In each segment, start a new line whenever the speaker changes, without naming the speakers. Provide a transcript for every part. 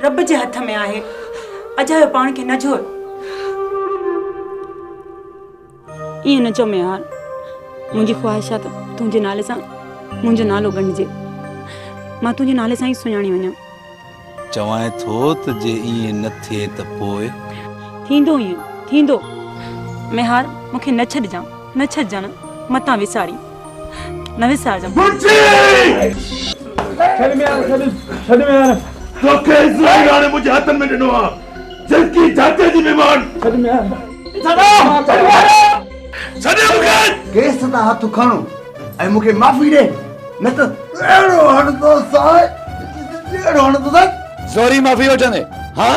रब जे हथ में आहे। अजायो पाण खे न झोर। ईअं न चओ मेहार, मुंहिंजी ख़्वाहिश आहे त तुंहिंजे नाले सां मुंहिंजो नालो ॻंढिजे। मां तुंहिंजे नाले सां ई सुञाणी वञा।
चवां थो त जे ईअं न थिए त पोइ
थींदो ईअं थींदो। मेहार मूंखे न छॾिजां, न छॾिजां न, मतां विसारी न विसारजां।
छॾ मेहार तोखे इस्राईल हाणे मुंहिंजे हथनि में ॾिनो आहे। जिनकी जाते जी महिमान छॾ मेहार। छॾ मूंखे।
केस तां हथ खणो ऐं मूंखे माफ़ी ॾे, न त अहिड़ो हणंदो साईं, अहिड़ो हणंदो साईं।
ज़ोरी माफ़ी वठंदे? हाँ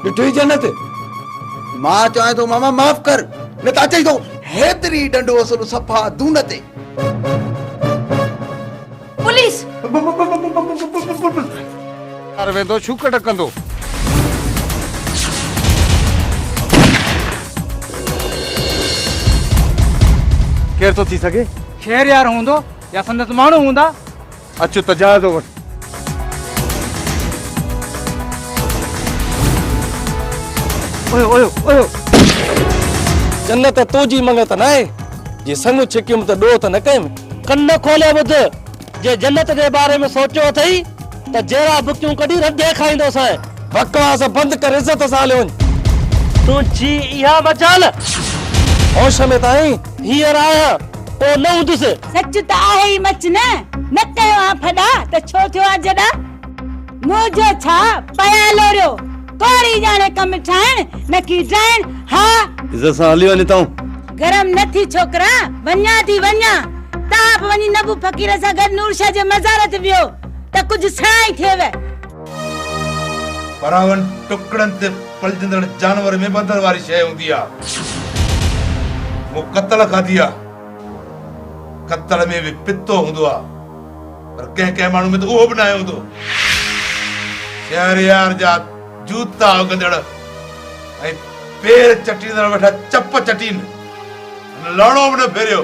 ॾिठी जन्नत।
मां चवां थो मामा माफ़ कर, न त अचई थो हेतिरी डंडो असुल सफ़ा दून ते।
पुलिस
यार वेंदो छू कटकंदो। केर तो थी सके?
शहर यार हूंदो या संदस माण्हू हूंदा।
अचो त जा थो वठ।
ओयो ओयो ओयो
जन्नत तो जी मंगत न आहे। जे संग छिकियुम त ॾोह त न कयुम। कन खोले ॿुध, जे जन्नत जे बारे में सोचियो अथई त जहिड़ा बुकियूं कढी रधे खाईंदोस। बकवास बंद कर, इज़त सां हलियो वञ। तूं जी इहा मचाल होश में ताईं हींअर आया पोइ न हूंदुसि।
सच त आहे ई मच न कयो आ फॾा त छो थियो आ जॾा। मुंहिंजो छा पया लोरियो कोड़ी जाने कम ठाइण न की ठाइण। हा
इज़त सां हली वञ तूं।
गरम न थी छोकरा, वञा थी वञा। ताप वञी नबू फ़कीर सां गॾु नूर शाह जे मज़ार ते वियो त कुझु सणाई थिएव।
परावन टुकड़नि ते पलजंदड़ जानवर में बंदर वारी शइ हूंदी आहे। मूं कतल खाधी आहे। कतल में बि पितो हूंदो आहे, पर कंहिं कंहिं माण्हू में त उहो बि न हूंदो। शहरयार जा जूता उगंदड़ ऐं पेर चटींदड़ वेठा चप चटीन, लड़ो बि न फेरियो।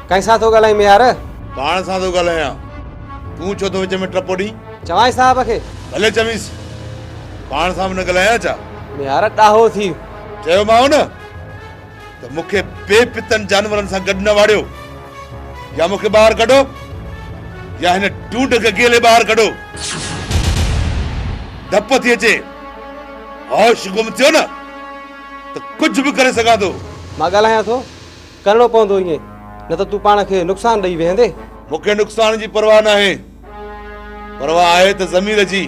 कंहिं सां थो ॻाल्हाईं मेहार?
पाण सां थो ॻाल्हायां। तूं छो थो विच में टपो ॾीं?
चवाई साहब खे।
भले चवीस, पाण सां बि न ॻाल्हायां छा?
मेहार ॾाहो थी।
चयोमांव न त मूंखे बेपितन जानवरनि सां गॾु न वाड़ियो। या मूंखे ॿाहिरि कढो या हिन ढूंढ खे गेले ॿाहिरि कढो। धप थी अचे, होश गुम थियो न त कुझु बि करे सघां थो।
मां ॻाल्हायां थो, करिणो पवंदो ईअं, न त तूं पाण खे नुक़सान ॾेई वेंदे।
मूंखे नुक़सान जी परवाह न आहे। परवाह आहे त ज़मीर जी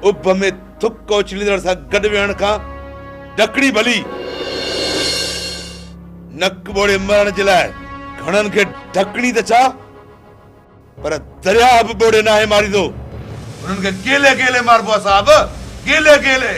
उभ में थुक उछलींदड़ सां गॾु वेहण खां ढकड़ी भली। नक ॿोड़े मरण जे लाइ घणनि खे ढकणी त छा, पर दरिया बि ॿोड़े न आहे मारींदो। उन्हनि खे गेले गेले मारबो आहे साहब, गेले गेले।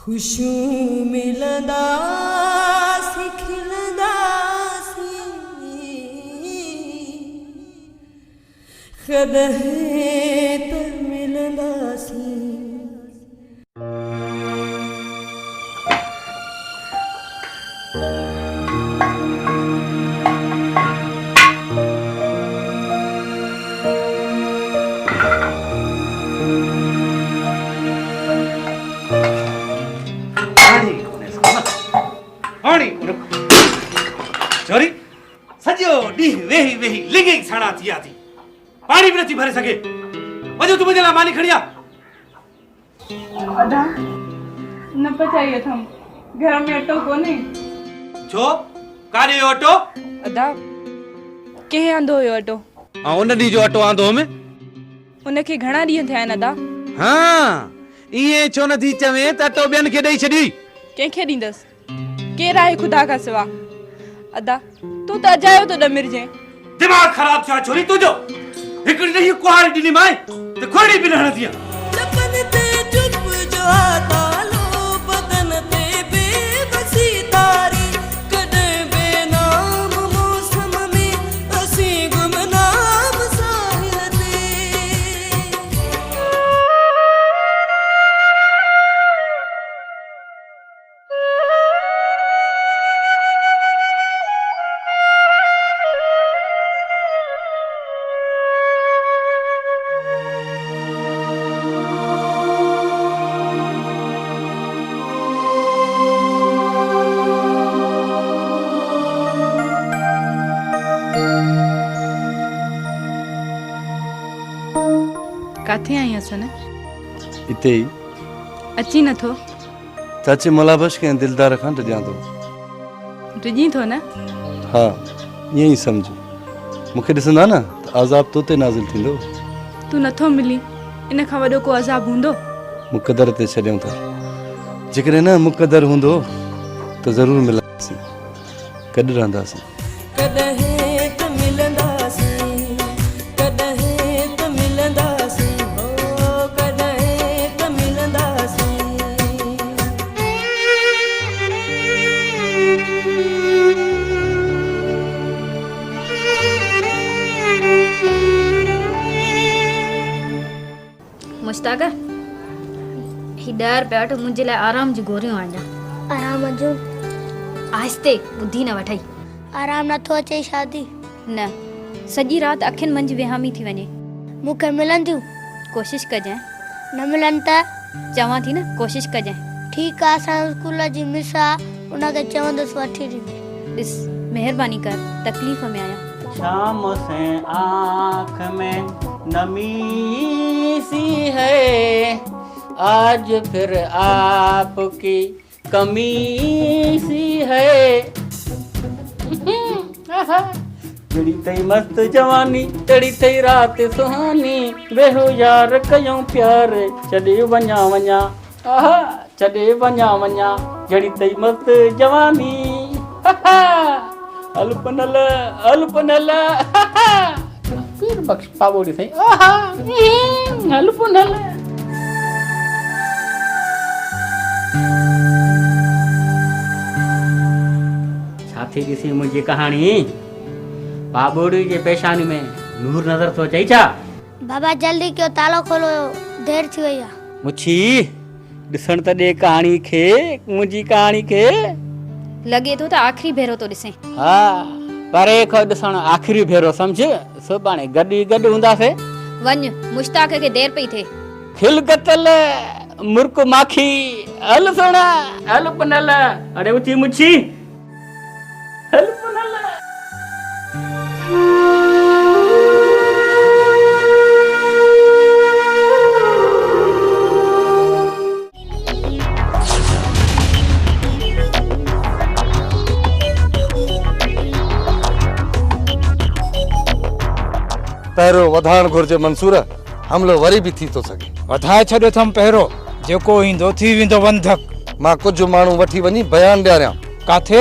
खुशू मिलंदा सिखलंदासी कदहें त मिलंदासी।
चोरी सजो डी वेही वेही लिंगे साड़ा थिया थी, पानी भी नथी भरे सके। वजो तू मुझे ला मानी खड़िया।
अदा न पचाइए थम, घर में अटो कोने।
छो काने ऑटो?
अदा कंहिं आंदो हुयो अटो?
ऐं उन ॾींहुं जो अटो आंदो में
उनखे घणा ॾींहं थिया आहिनि अदा?
हाँ ईअं छो नथी चवे त अटो ॿियनि खे ॾेई छॾी?
कंहिंखे ॾींदसि? केरु आहे ख़ुदा खां सिवा? अदा तूं त अजायो तो ॾमिरजांइ।
दिमाग़ ख़राब थियो आहे छोरी तुंहिंजो। हिकिड़ी ॾही कुहारी ॾिनी माए त खोड़ी बि न हणंदी आहे।
लपन ते चुप जो तालो बदन ते बेबसी तारी कॾहिं बेनाम मौसम में असीं गुमनाम साहिल ते।
काथे आई असन?
हिते ई
अची नथो?
चाचे मलाबश कंहिं दिलदार खां ॾियां थो।
डिॼी थो न?
हा ईअं ई सम्झ। मूंखे ॾिसंदा न त आज़ाब तो ते नाज़िल थींदो।
तू नथो मिली इन खां वॾो को अज़ाब हूंदो?
मुक़दर ते छॾियूं था। जेकॾहिं न मुक़दर हूंदो त ज़रूरु मिलंदासीं, गॾु रहंदासीं।
कॾहिं त मिलंदासीं, कॾहिं त मिलंदासीं, हो कॾहिं त मिलंदासीं।
मुश्ताका हिदार पे वटि मुंहिंजे लाइ आराम जी गोरियूं आणजा।
आराम जो
आहिस्ते ॿुधी न वठाई।
आराम नथो अचे शादी
न सॼी राति अखियुनि मंझि वेहामी थी वञे।
मूंखे मिलंदियूं?
कोशिशि कजांइ।
न मिलनि त?
चवां थी न कोशिशि कजांइ।
ठीकु आहे, असां स्कूल जी मिस आहे, उनखे चवंदसि वठी ॾींदी।
ॾिस महिरबानी कर, तकलीफ़ में आहियां।
शाम से आँख में नमी सी है, आज फिर आपकी कमी सी है। जड़ी तई मस्त जवानी, चढ़ी तई रात सुहानी, वेहो यार कयूं प्यार, चढ़े वञा वञा, आहा चढ़े वञा वञा, जड़ी तई मस्त जवानी, अल्पनल अल्पनल, पीर बख्श पावोड़ी सही, आहा अल्पनल। छाती ॾिसी मुंहिंजी कहाणी, बाबोड़ी जे पेशानी में नूर नज़र तो चई छा?
बाबा जल्दी कयो, तालो खोलो, देर थी वई आहे।
मुछी ॾिसण त ॾे कहाणी खे, मुंहिंजी कहाणी खे।
लॻे थो त आख़िरी भेरो तो ॾिसे।
हा परे खां ॾिसण आख़िरी भेरो सम्झ, सुभाणे गॾु हूंदासीं।
वञ मुश्ताक खे देर पई थिए।
खिलगतल मुर्क माखी, हल सुण हल पनल, अरे उची मुछी हल पनल।
पहिरियों वधाइण घुर्जे मंसूर, हमलो वरी बि थी थो सघे।
वधाए छॾियो अथमि पहिरियों, जेको ईंदो थी वेंदो बंधक।
मां कुझु माण्हू वठी वञी बयान ॾियारियां।
काथे?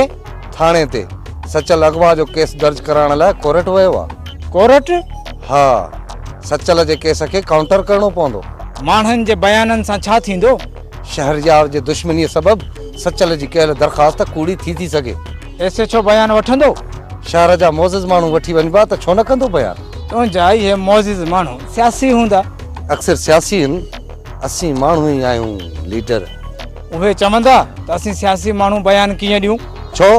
थाणे ते सचल अगवा जो केस दर्ज कराइण लाइ कोर्ट वियो आहे।
कोर्ट?
हा, सचल जे केस खे काउंटर करणो पवंदो।
माण्हुनि जे बयाननि सां छा थींदो?
शहरयार जे दुश्मनीअ सबबि सचल जी कयल दरख़्वास्त कूड़ी थी सघे।
ऐसे छो बयान वठंदो?
शहर जा मोज़िज़ माण्हू वठी वञिबा त छो न कंदो बयान?
तुंहिंजा इहे मोज़िज़ माण्हू सियासी हूंदा।
अक्सर सियासी आहिनि, असीं माण्हू ई आहियूं लीडर।
उहे चवंदा त असीं सियासी माण्हू बयान कीअं ॾियूं?
छो?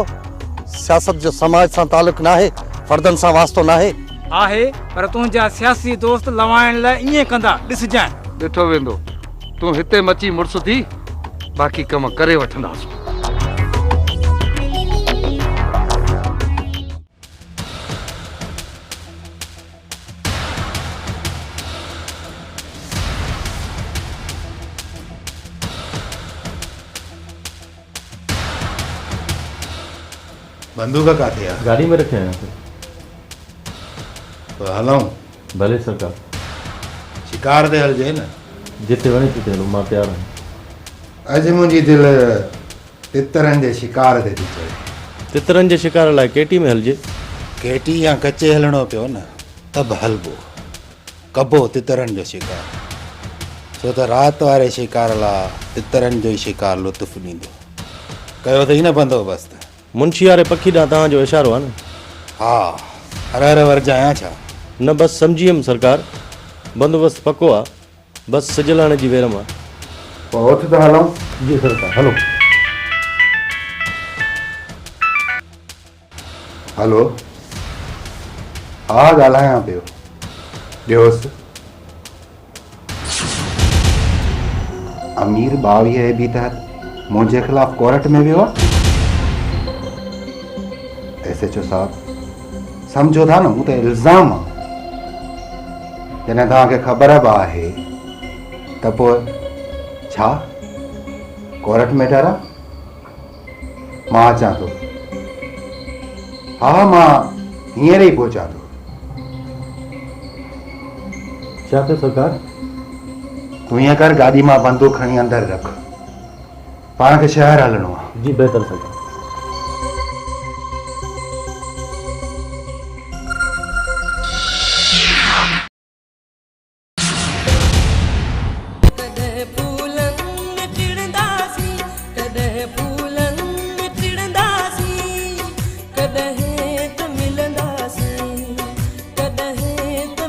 सियासत जो समाज सां तालुक नाहे, फर्दनि सां वास्तो नाहे।
आहे, पर तुंहिंजा सियासी दोस्त लवाइण लाइ ईअं कंदा, ॾिसजांइ।
ॾिठो वेंदो, तूं हिते मची मुड़ुस थी, बाक़ी कम करे वठंदासीं।
बंदूक काथे आहे?
गाड़ी में रखे हैं।
तो हलूं
भले सरकार
शिकार ते हलजे न
जिते वणे तिते हलो मां तयार आहियां
अॼु मुंहिंजी दिलि तितरनि जे शिकार ते थी चए
तितरनि जे शिकार लाइ केटी में हलजे
केटी या कचे हलणो पियो न त बि हलबो कबो तितरनि जो शिकार छो त राति वारे शिकार लाइ तितरनि जो ई शिकार लुत्फ़ ॾींदो कयो अथई न बंदोबस्तु
मुंशी वारे पखी ॾांहुं तव्हांजो इशारो आहे न
हा हर वरजायां छा
न बसि सम्झी वियुमि सरकार बंदोबस्तु पको आहे बसि सिजलाणे जी वेरम आहे
पोइ उथ त हलूं
जी सरकार हलो
हलो हा ॻाल्हायां पियो ॾियोसि अमीर 22 ए बी तहत मुंहिंजे ख़िलाफ़ कोर्ट में वियो आहे SHO साहब सम्झो था न हू त इल्ज़ाम आहे जॾहिं तव्हांखे ख़बर बि आहे त पोइ छा कोर्ट में डर आहे मां अचां थो हा मां हींअर ई पहुचां थो
छा थियो सरकार
तूं ईअं कर गाॾी मां बंदूक खणी अंदरि रख पाण खे शहर हलणो आहे
जी बहितर सरकार